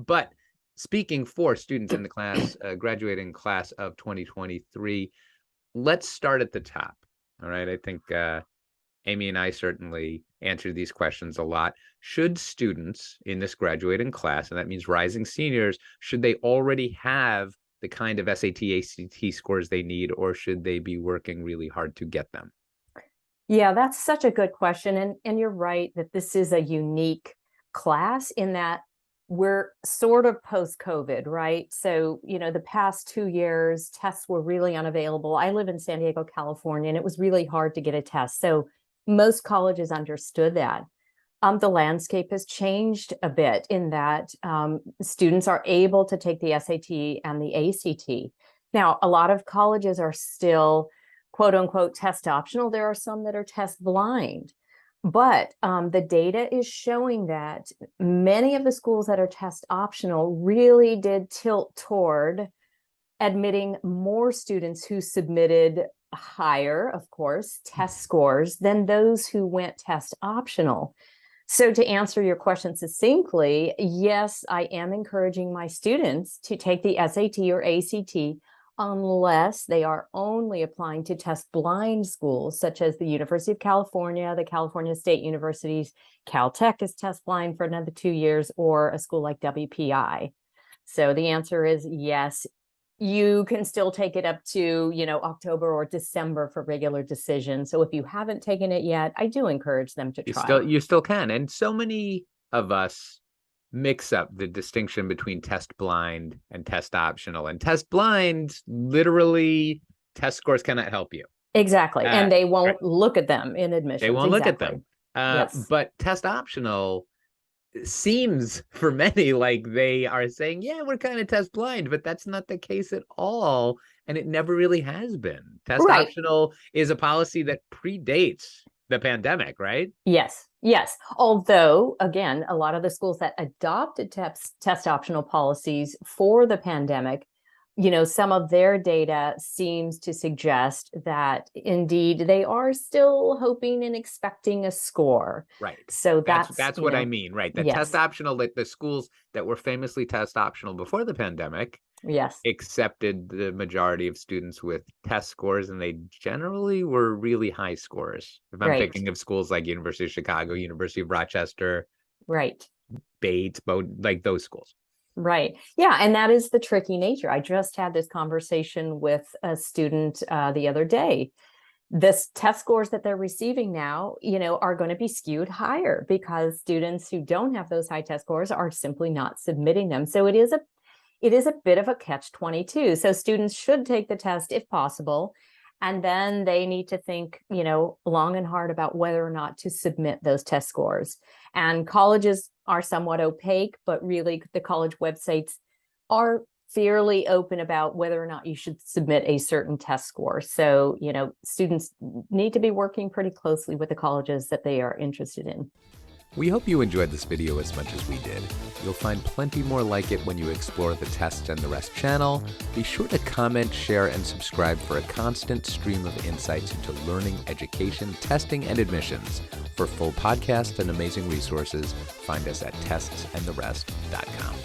But speaking for students in the class, graduating class of 2023, let's start at the top. All right. I think Amy and I certainly answer these questions a lot. Should students in this graduating class, and that means rising seniors, should they already have the kind of SAT, ACT scores they need, or should they be working really hard to get them? Yeah, that's such a good question. And you're right that this is a unique class in that we're sort of post-COVID, right? So, the past 2 years, tests were really unavailable. I live in San Diego, California, and it was really hard to get a test. So most colleges understood that. The landscape has changed a bit in that students are able to take the SAT and the ACT. Now, a lot of colleges are still quote unquote test optional. There are some that are test blind, but the data is showing that many of the schools that are test optional really did tilt toward admitting more students who submitted higher, of course, test scores than those who went test optional. So to answer your question succinctly, yes, I am encouraging my students to take the SAT or ACT unless they are only applying to test blind schools, such as the University of California, the California State Universities, Caltech is test blind for another 2 years, or a school like WPI. So the answer is yes. You can still take it up to, October or December for regular decision. So if you haven't taken it yet, I do encourage them to try. You still can. And so many of us mix up the distinction between test blind and test optional. And test blind, literally, test scores cannot help you. Exactly. And they won't look at them in admissions. They won't look at them. Yes. But test optional seems for many like they are saying, yeah, we're kind of test blind, but that's not the case at all. And it never really has been. Test optional is a policy that predates the pandemic, right? Yes. Yes. Although, again, a lot of the schools that adopted test optional policies for the pandemic, some of their data seems to suggest that indeed they are still hoping and expecting a score. Right. So that's what I mean, right? The test optional, like the schools that were famously test optional before the pandemic, accepted the majority of students with test scores, and they generally were really high scores. If I'm thinking of schools like University of Chicago, University of Rochester, Bates, like those schools. Right. Yeah. And that is the tricky nature. I just had this conversation with a student the other day. This test scores that they're receiving now, are going to be skewed higher because students who don't have those high test scores are simply not submitting them. So it is a bit of a catch-22. So students should take the test if possible. And then they need to think, long and hard about whether or not to submit those test scores. And colleges are somewhat opaque, but really the college websites are fairly open about whether or not you should submit a certain test score. So, students need to be working pretty closely with the colleges that they are interested in. We hope you enjoyed this video as much as we did. You'll find plenty more like it when you explore the Test and the Rest channel. Be sure to comment, share, and subscribe for a constant stream of insights into learning, education, testing, and admissions. For full podcasts and amazing resources, find us at testsandtherest.com.